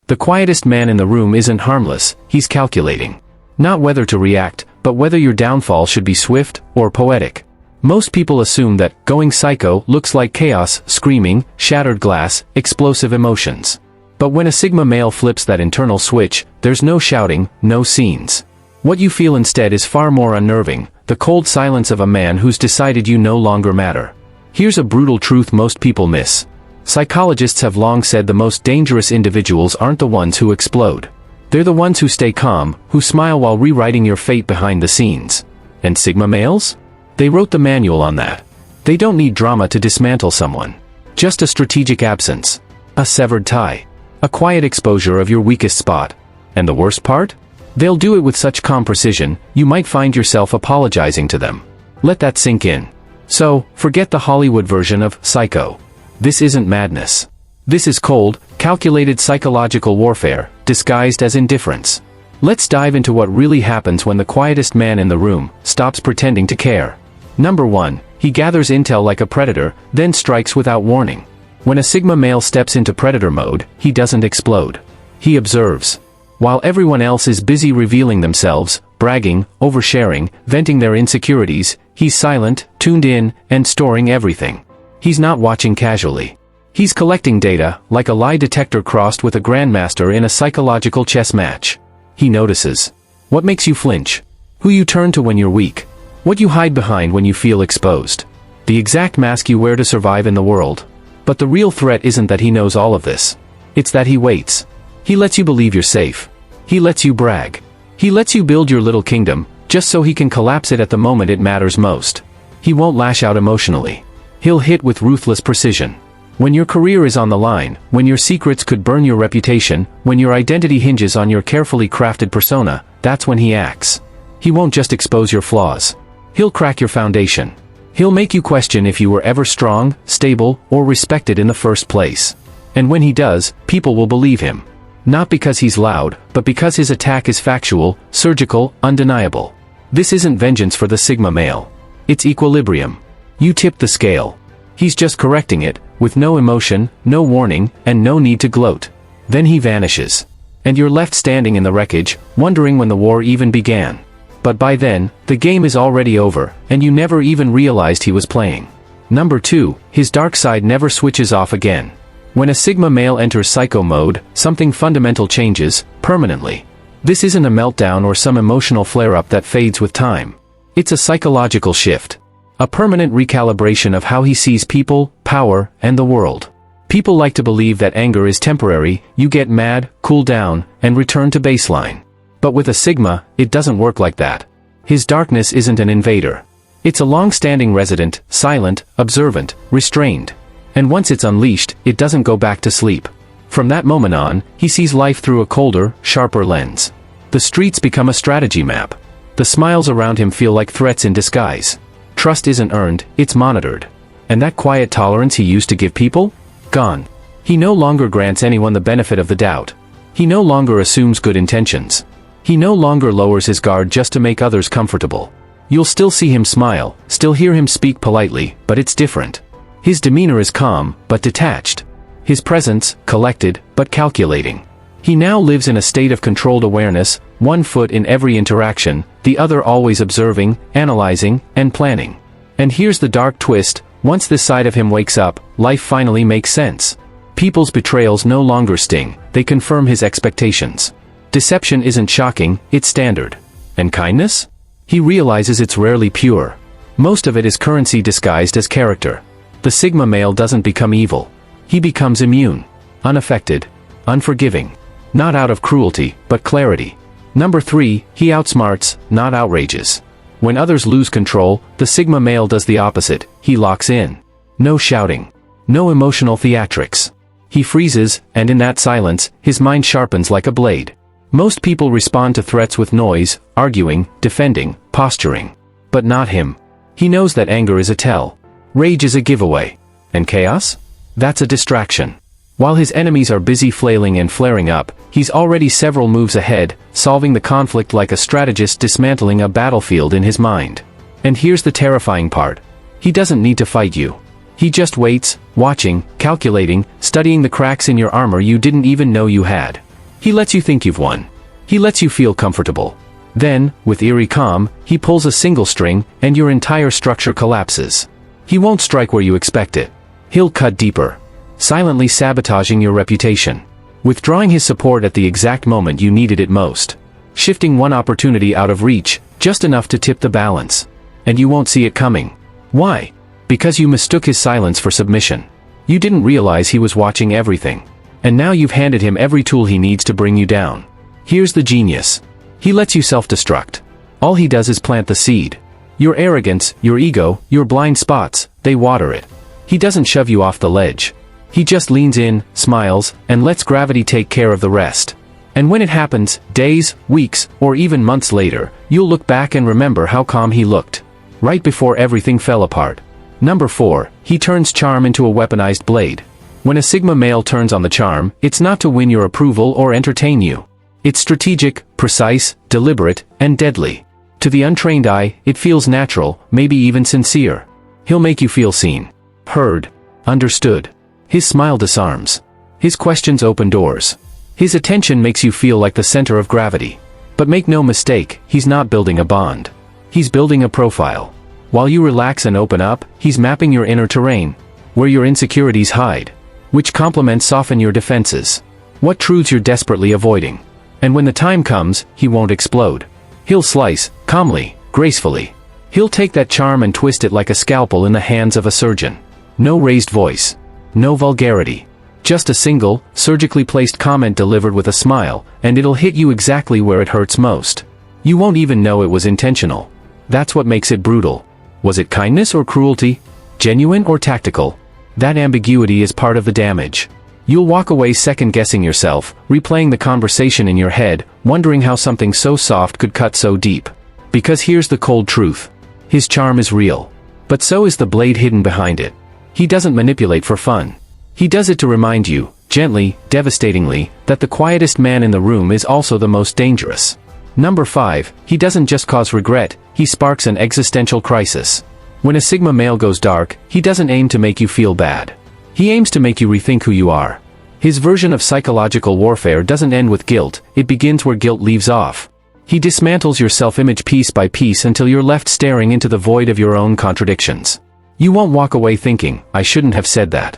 The quietest man in the room isn't harmless, he's calculating. Not whether to react, but whether your downfall should be swift or poetic. Most people assume that going psycho looks like chaos, screaming, shattered glass, explosive emotions. But when a Sigma male flips that internal switch, there's no shouting, no scenes. What you feel instead is far more unnerving, the cold silence of a man who's decided you no longer matter. Here's a brutal truth most people miss. Psychologists have long said the most dangerous individuals aren't the ones who explode. They're the ones who stay calm, who smile while rewriting your fate behind the scenes. And Sigma males? They wrote the manual on that. They don't need drama to dismantle someone. Just a strategic absence. A severed tie. A quiet exposure of your weakest spot. And the worst part? They'll do it with such calm precision, you might find yourself apologizing to them. Let that sink in. So, forget the Hollywood version of psycho. This isn't madness. This is cold, calculated psychological warfare, disguised as indifference. Let's dive into what really happens when the quietest man in the room stops pretending to care. Number 1, he gathers intel like a predator, then strikes without warning. When a Sigma male steps into predator mode, he doesn't explode. He observes. While everyone else is busy revealing themselves, bragging, oversharing, venting their insecurities, he's silent, tuned in, and storing everything. He's not watching casually. He's collecting data, like a lie detector crossed with a grandmaster in a psychological chess match. He notices. What makes you flinch? Who you turn to when you're weak? What you hide behind when you feel exposed? The exact mask you wear to survive in the world. But the real threat isn't that he knows all of this. It's that he waits. He lets you believe you're safe. He lets you brag. He lets you build your little kingdom, just so he can collapse it at the moment it matters most. He won't lash out emotionally. He'll hit with ruthless precision. When your career is on the line, when your secrets could burn your reputation, when your identity hinges on your carefully crafted persona, that's when he acts. He won't just expose your flaws. He'll crack your foundation. He'll make you question if you were ever strong, stable, or respected in the first place. And when he does, people will believe him. Not because he's loud, but because his attack is factual, surgical, undeniable. This isn't vengeance for the Sigma male. It's equilibrium. You tip the scale. He's just correcting it, with no emotion, no warning, and no need to gloat. Then he vanishes. And you're left standing in the wreckage, wondering when the war even began. But by then, the game is already over, and you never even realized he was playing. Number 2, his dark side never switches off again. When a Sigma male enters psycho mode, something fundamental changes, permanently. This isn't a meltdown or some emotional flare-up that fades with time. It's a psychological shift. A permanent recalibration of how he sees people, power, and the world. People like to believe that anger is temporary, you get mad, cool down, and return to baseline. But with a Sigma, it doesn't work like that. His darkness isn't an invader. It's a long-standing resident, silent, observant, restrained. And once it's unleashed, it doesn't go back to sleep. From that moment on, he sees life through a colder, sharper lens. The streets become a strategy map. The smiles around him feel like threats in disguise. Trust isn't earned, it's monitored. And that quiet tolerance he used to give people? Gone. He no longer grants anyone the benefit of the doubt. He no longer assumes good intentions. He no longer lowers his guard just to make others comfortable. You'll still see him smile, still hear him speak politely, but it's different. His demeanor is calm, but detached. His presence, collected, but calculating. He now lives in a state of controlled awareness, one foot in every interaction, the other always observing, analyzing, and planning. And here's the dark twist, once this side of him wakes up, life finally makes sense. People's betrayals no longer sting, they confirm his expectations. Deception isn't shocking, it's standard. And kindness? He realizes it's rarely pure. Most of it is currency disguised as character. The Sigma male doesn't become evil. He becomes immune, unaffected, unforgiving. Not out of cruelty, but clarity. Number 3, he outsmarts, not outrages. When others lose control, the Sigma male does the opposite, he locks in. No shouting. No emotional theatrics. He freezes, and in that silence, his mind sharpens like a blade. Most people respond to threats with noise, arguing, defending, posturing. But not him. He knows that anger is a tell. Rage is a giveaway. And chaos? That's a distraction. While his enemies are busy flailing and flaring up, he's already several moves ahead, solving the conflict like a strategist dismantling a battlefield in his mind. And here's the terrifying part. He doesn't need to fight you. He just waits, watching, calculating, studying the cracks in your armor you didn't even know you had. He lets you think you've won. He lets you feel comfortable. Then, with eerie calm, he pulls a single string, and your entire structure collapses. He won't strike where you expect it. He'll cut deeper, silently sabotaging your reputation, withdrawing his support at the exact moment you needed it most, shifting one opportunity out of reach, just enough to tip the balance. And you won't see it coming. Why? Because you mistook his silence for submission. You didn't realize he was watching everything. And now you've handed him every tool he needs to bring you down. Here's the genius. He lets you self-destruct. All he does is plant the seed. Your arrogance, your ego, your blind spots, they water it. He doesn't shove you off the ledge. He just leans in, smiles, and lets gravity take care of the rest. And when it happens, days, weeks, or even months later, you'll look back and remember how calm he looked, right before everything fell apart. Number 4, he turns charm into a weaponized blade. When a Sigma male turns on the charm, it's not to win your approval or entertain you. It's strategic, precise, deliberate, and deadly. To the untrained eye, it feels natural, maybe even sincere. He'll make you feel seen, heard, understood. His smile disarms. His questions open doors. His attention makes you feel like the center of gravity. But make no mistake, he's not building a bond. He's building a profile. While you relax and open up, he's mapping your inner terrain, where your insecurities hide, which complements soften your defenses, what truths you're desperately avoiding. And when the time comes, he won't explode. He'll slice, calmly, gracefully. He'll take that charm and twist it like a scalpel in the hands of a surgeon. No raised voice. No vulgarity. Just a single, surgically placed comment delivered with a smile, and it'll hit you exactly where it hurts most. You won't even know it was intentional. That's what makes it brutal. Was it kindness or cruelty? Genuine or tactical? That ambiguity is part of the damage. You'll walk away second-guessing yourself, replaying the conversation in your head, wondering how something so soft could cut so deep. Because here's the cold truth. His charm is real. But so is the blade hidden behind it. He doesn't manipulate for fun. He does it to remind you, gently, devastatingly, that the quietest man in the room is also the most dangerous. Number 5, he doesn't just cause regret, he sparks an existential crisis. When a Sigma male goes dark, he doesn't aim to make you feel bad. He aims to make you rethink who you are. His version of psychological warfare doesn't end with guilt, it begins where guilt leaves off. He dismantles your self-image piece by piece until you're left staring into the void of your own contradictions. You won't walk away thinking, I shouldn't have said that.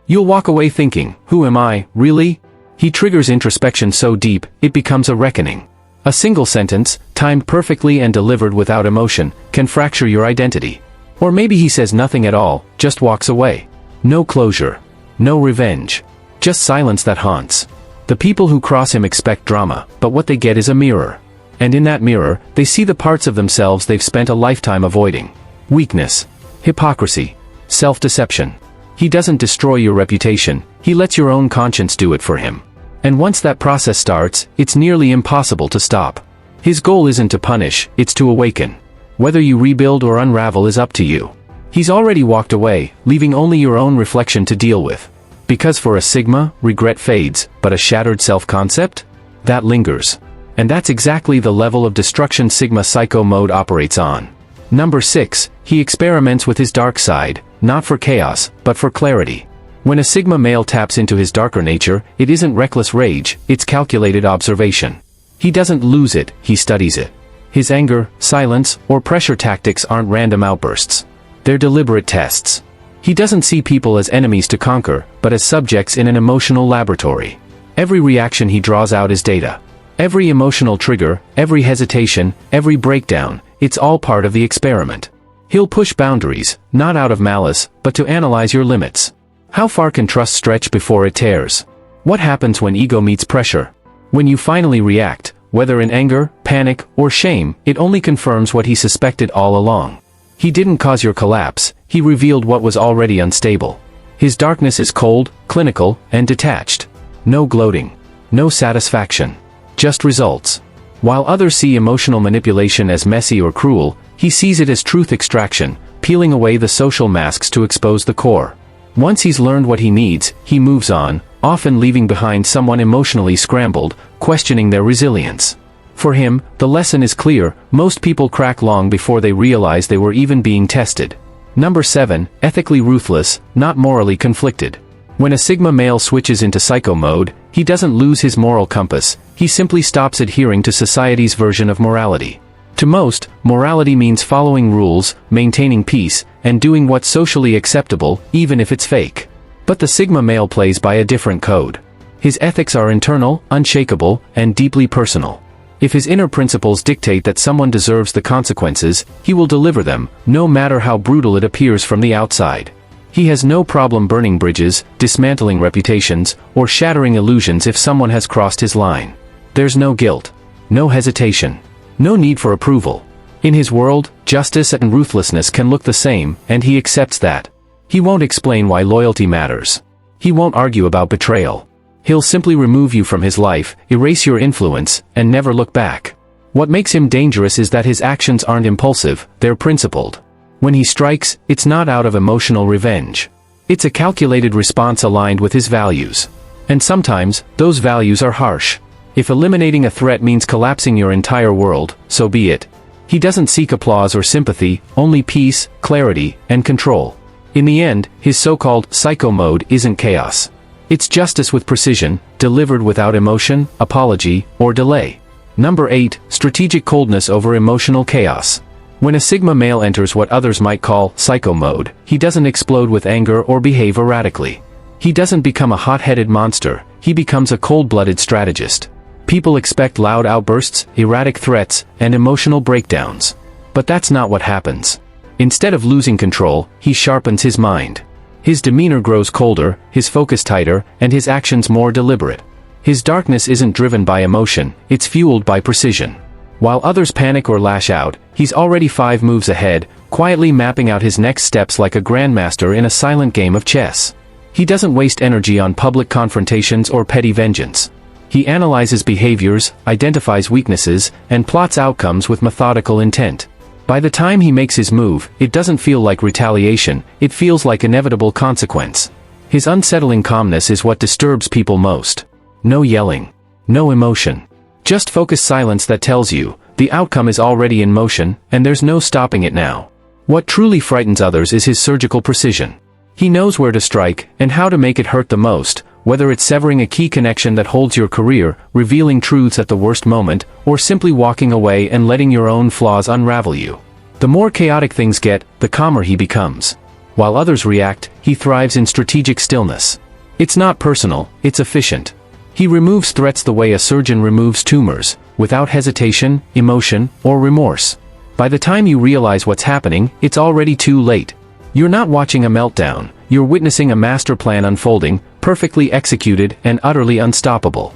You'll walk away thinking, who am I, really? He triggers introspection so deep, it becomes a reckoning. A single sentence, timed perfectly and delivered without emotion, can fracture your identity. Or maybe he says nothing at all, just walks away. No closure. No revenge. Just silence that haunts. The people who cross him expect drama, but what they get is a mirror. And in that mirror, they see the parts of themselves they've spent a lifetime avoiding. Weakness. Hypocrisy. Self-deception. He doesn't destroy your reputation, he lets your own conscience do it for him. And once that process starts, it's nearly impossible to stop. His goal isn't to punish, it's to awaken. Whether you rebuild or unravel is up to you. He's already walked away, leaving only your own reflection to deal with. Because for a Sigma, regret fades, but a shattered self-concept? That lingers. And that's exactly the level of destruction Sigma Psycho mode operates on. Number 6, he experiments with his dark side, not for chaos, but for clarity. When a Sigma male taps into his darker nature, it isn't reckless rage, it's calculated observation. He doesn't lose it, he studies it. His anger, silence, or pressure tactics aren't random outbursts. They're deliberate tests. He doesn't see people as enemies to conquer, but as subjects in an emotional laboratory. Every reaction he draws out is data. Every emotional trigger, every hesitation, every breakdown, it's all part of the experiment. He'll push boundaries, not out of malice, but to analyze your limits. How far can trust stretch before it tears? What happens when ego meets pressure? When you finally react, whether in anger, panic, or shame, it only confirms what he suspected all along. He didn't cause your collapse, he revealed what was already unstable. His darkness is cold, clinical, and detached. No gloating. No satisfaction. Just results. While others see emotional manipulation as messy or cruel, he sees it as truth extraction, peeling away the social masks to expose the core. Once he's learned what he needs, he moves on, often leaving behind someone emotionally scrambled, questioning their resilience. For him, the lesson is clear, most people crack long before they realize they were even being tested. Number 7, ethically ruthless, not morally conflicted. When a Sigma male switches into psycho mode, He doesn't lose his moral compass, he simply stops adhering to society's version of morality. To most, morality means following rules, maintaining peace, and doing what's socially acceptable, even if it's fake. But the Sigma male plays by a different code. His ethics are internal, unshakable, and deeply personal. If his inner principles dictate that someone deserves the consequences, he will deliver them, no matter how brutal it appears from the outside. He has no problem burning bridges, dismantling reputations, or shattering illusions if someone has crossed his line. There's no guilt. No hesitation. No need for approval. In his world, justice and ruthlessness can look the same, and he accepts that. He won't explain why loyalty matters. He won't argue about betrayal. He'll simply remove you from his life, erase your influence, and never look back. What makes him dangerous is that his actions aren't impulsive, they're principled. When he strikes, it's not out of emotional revenge. It's a calculated response aligned with his values. And sometimes, those values are harsh. If eliminating a threat means collapsing your entire world, so be it. He doesn't seek applause or sympathy, only peace, clarity, and control. In the end, his so-called psycho mode isn't chaos. It's justice with precision, delivered without emotion, apology, or delay. Number 8, strategic coldness over emotional chaos. When a Sigma male enters what others might call psycho mode, he doesn't explode with anger or behave erratically. He doesn't become a hot-headed monster, he becomes a cold-blooded strategist. People expect loud outbursts, erratic threats, and emotional breakdowns. But that's not what happens. Instead of losing control, he sharpens his mind. His demeanor grows colder, his focus tighter, and his actions more deliberate. His darkness isn't driven by emotion, it's fueled by precision. While others panic or lash out, he's already 5 moves ahead, quietly mapping out his next steps like a grandmaster in a silent game of chess. He doesn't waste energy on public confrontations or petty vengeance. He analyzes behaviors, identifies weaknesses, and plots outcomes with methodical intent. By the time he makes his move, it doesn't feel like retaliation, it feels like inevitable consequence. His unsettling calmness is what disturbs people most. No yelling. No emotion. Just focused silence that tells you, the outcome is already in motion, and there's no stopping it now. What truly frightens others is his surgical precision. He knows where to strike, and how to make it hurt the most, whether it's severing a key connection that holds your career, revealing truths at the worst moment, or simply walking away and letting your own flaws unravel you. The more chaotic things get, the calmer he becomes. While others react, he thrives in strategic stillness. It's not personal, it's efficient. He removes threats the way a surgeon removes tumors, without hesitation, emotion, or remorse. By the time you realize what's happening, it's already too late. You're not watching a meltdown, you're witnessing a master plan unfolding, perfectly executed and utterly unstoppable.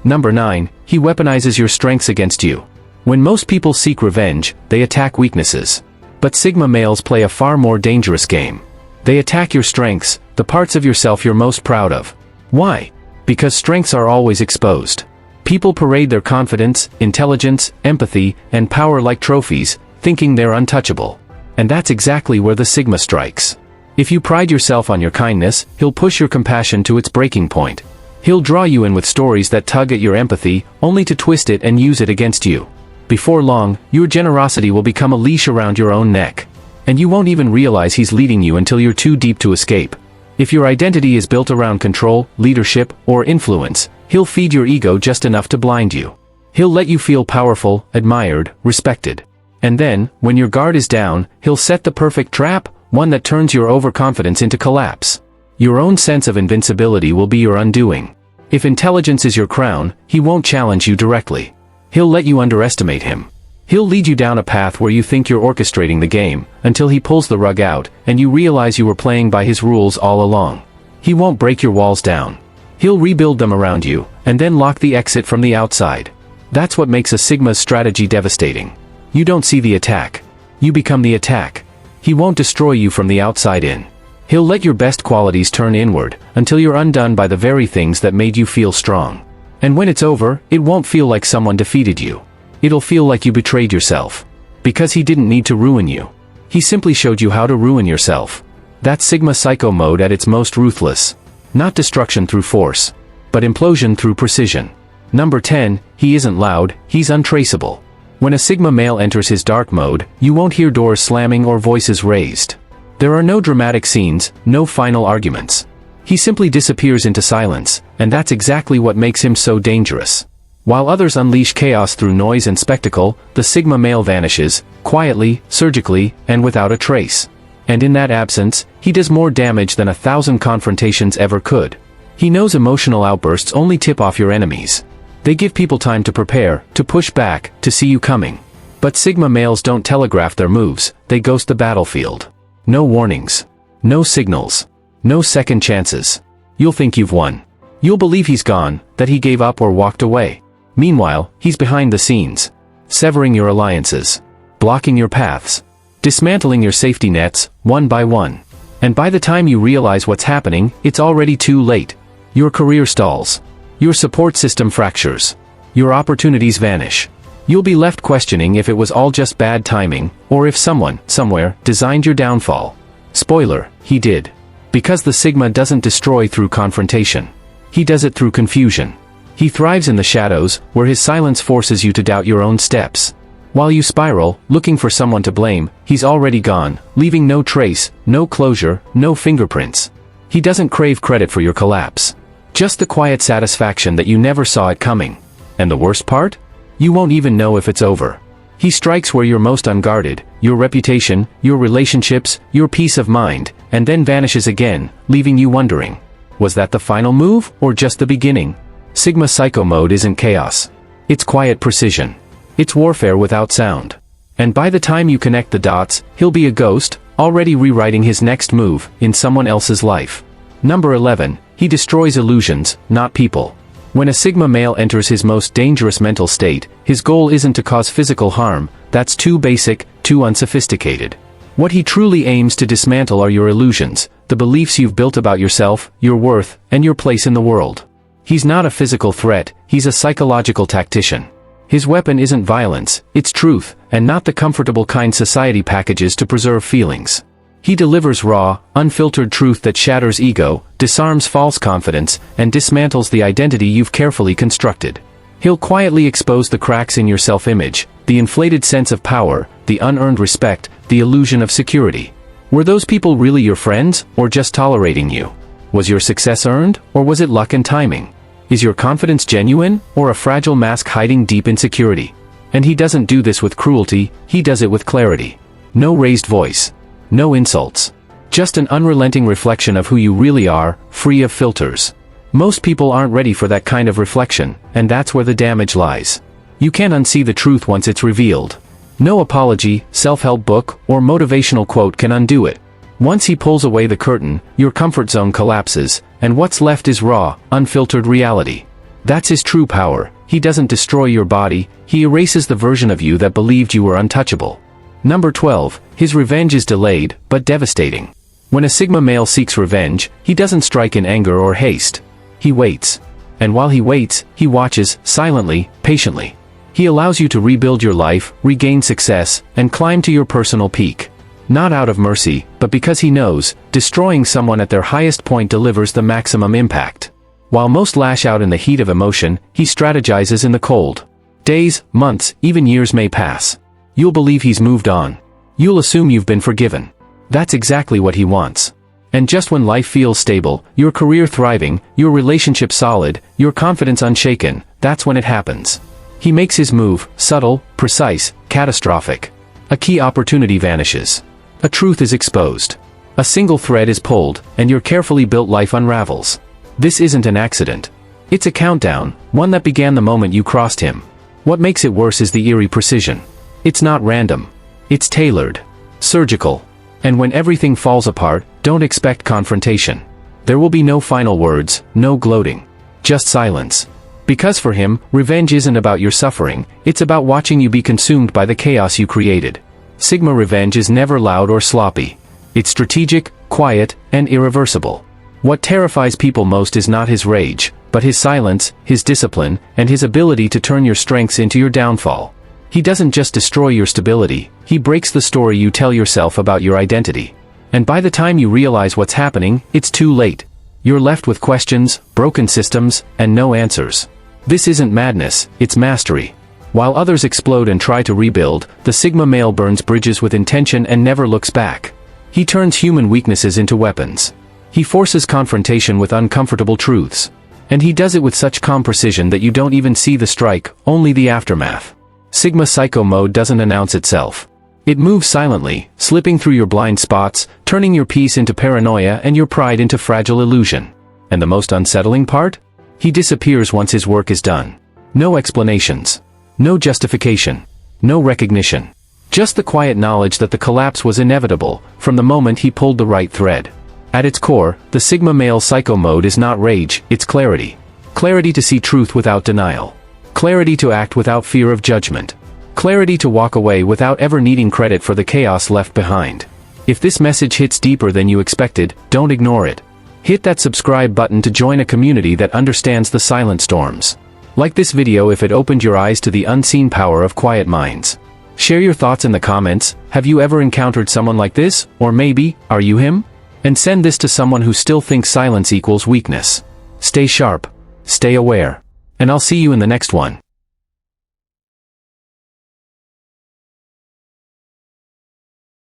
Number 9, he weaponizes your strengths against you. When most people seek revenge, they attack weaknesses. But Sigma males play a far more dangerous game. They attack your strengths, the parts of yourself you're most proud of. Why? Because strengths are always exposed. People parade their confidence, intelligence, empathy, and power like trophies, thinking they're untouchable. And that's exactly where the Sigma strikes. If you pride yourself on your kindness, he'll push your compassion to its breaking point. He'll draw you in with stories that tug at your empathy, only to twist it and use it against you. Before long, your generosity will become a leash around your own neck. And you won't even realize he's leading you until you're too deep to escape. If your identity is built around control, leadership, or influence, he'll feed your ego just enough to blind you. He'll let you feel powerful, admired, respected. And then, when your guard is down, he'll set the perfect trap, one that turns your overconfidence into collapse. Your own sense of invincibility will be your undoing. If intelligence is your crown, he won't challenge you directly. He'll let you underestimate him. He'll lead you down a path where you think you're orchestrating the game, until he pulls the rug out, and you realize you were playing by his rules all along. He won't break your walls down. He'll rebuild them around you, and then lock the exit from the outside. That's what makes a Sigma's strategy devastating. You don't see the attack. You become the attack. He won't destroy you from the outside in. He'll let your best qualities turn inward, until you're undone by the very things that made you feel strong. And when it's over, it won't feel like someone defeated you. It'll feel like you betrayed yourself. Because he didn't need to ruin you. He simply showed you how to ruin yourself. That's Sigma psycho mode at its most ruthless. Not destruction through force, but implosion through precision. Number 10, he isn't loud, he's untraceable. When a Sigma male enters his dark mode, you won't hear doors slamming or voices raised. There are no dramatic scenes, no final arguments. He simply disappears into silence, and that's exactly what makes him so dangerous. While others unleash chaos through noise and spectacle, the Sigma male vanishes, quietly, surgically, and without a trace. And in that absence, he does more damage than 1,000 confrontations ever could. He knows emotional outbursts only tip off your enemies. They give people time to prepare, to push back, to see you coming. But Sigma males don't telegraph their moves, they ghost the battlefield. No warnings. No signals. No second chances. You'll think you've won. You'll believe he's gone, that he gave up or walked away. Meanwhile, he's behind the scenes. Severing your alliances. Blocking your paths. Dismantling your safety nets, one by one. And by the time you realize what's happening, it's already too late. Your career stalls. Your support system fractures. Your opportunities vanish. You'll be left questioning if it was all just bad timing, or if someone, somewhere, designed your downfall. Spoiler, he did. Because the Sigma doesn't destroy through confrontation. He does it through confusion. He thrives in the shadows, where his silence forces you to doubt your own steps. While you spiral, looking for someone to blame, he's already gone, leaving no trace, no closure, no fingerprints. He doesn't crave credit for your collapse. Just the quiet satisfaction that you never saw it coming. And the worst part? You won't even know if it's over. He strikes where you're most unguarded, your reputation, your relationships, your peace of mind, and then vanishes again, leaving you wondering. Was that the final move, or just the beginning? Sigma Psycho Mode isn't chaos. It's quiet precision. It's warfare without sound. And by the time you connect the dots, he'll be a ghost, already rewriting his next move, in someone else's life. Number 11, he destroys illusions, not people. When a Sigma male enters his most dangerous mental state, his goal isn't to cause physical harm, that's too basic, too unsophisticated. What he truly aims to dismantle are your illusions, the beliefs you've built about yourself, your worth, and your place in the world. He's not a physical threat, he's a psychological tactician. His weapon isn't violence, it's truth, and not the comfortable kind society packages to preserve feelings. He delivers raw, unfiltered truth that shatters ego, disarms false confidence, and dismantles the identity you've carefully constructed. He'll quietly expose the cracks in your self-image, the inflated sense of power, the unearned respect, the illusion of security. Were those people really your friends, or just tolerating you? Was your success earned, or was it luck and timing? Is your confidence genuine, or a fragile mask hiding deep insecurity? And he doesn't do this with cruelty, he does it with clarity. No raised voice. No insults. Just an unrelenting reflection of who you really are, free of filters. Most people aren't ready for that kind of reflection, and that's where the damage lies. You can't unsee the truth once it's revealed. No apology, self-help book, or motivational quote can undo it. Once he pulls away the curtain, your comfort zone collapses, and what's left is raw, unfiltered reality. That's his true power. He doesn't destroy your body, he erases the version of you that believed you were untouchable. Number 12, his revenge is delayed, but devastating. When a Sigma male seeks revenge, he doesn't strike in anger or haste. He waits. And while he waits, he watches, silently, patiently. He allows you to rebuild your life, regain success, and climb to your personal peak. Not out of mercy, but because he knows, destroying someone at their highest point delivers the maximum impact. While most lash out in the heat of emotion, he strategizes in the cold. Days, months, even years may pass. You'll believe he's moved on. You'll assume you've been forgiven. That's exactly what he wants. And just when life feels stable, your career thriving, your relationship solid, your confidence unshaken, that's when it happens. He makes his move, subtle, precise, catastrophic. A key opportunity vanishes. A truth is exposed. A single thread is pulled, and your carefully built life unravels. This isn't an accident. It's a countdown, one that began the moment you crossed him. What makes it worse is the eerie precision. It's not random. It's tailored. Surgical. And when everything falls apart, don't expect confrontation. There will be no final words, no gloating. Just silence. Because for him, revenge isn't about your suffering, it's about watching you be consumed by the chaos you created. Sigma revenge is never loud or sloppy. It's strategic, quiet, and irreversible. What terrifies people most is not his rage, but his silence, his discipline, and his ability to turn your strengths into your downfall. He doesn't just destroy your stability, he breaks the story you tell yourself about your identity. And by the time you realize what's happening, it's too late. You're left with questions, broken systems, and no answers. This isn't madness, it's mastery. While others explode and try to rebuild, the Sigma male burns bridges with intention and never looks back. He turns human weaknesses into weapons. He forces confrontation with uncomfortable truths. And he does it with such calm precision that you don't even see the strike, only the aftermath. Sigma Psycho mode doesn't announce itself. It moves silently, slipping through your blind spots, turning your peace into paranoia and your pride into fragile illusion. And the most unsettling part? He disappears once his work is done. No explanations. No justification. No recognition. Just the quiet knowledge that the collapse was inevitable, from the moment he pulled the right thread. At its core, the Sigma male psycho mode is not rage, it's clarity. Clarity to see truth without denial. Clarity to act without fear of judgment. Clarity to walk away without ever needing credit for the chaos left behind. If this message hits deeper than you expected, don't ignore it. Hit that subscribe button to join a community that understands the silent storms. Like this video if it opened your eyes to the unseen power of quiet minds. Share your thoughts in the comments. Have you ever encountered someone like this? Or maybe, are you him? And send this to someone who still thinks silence equals weakness. Stay sharp. Stay aware. And I'll see you in the next one.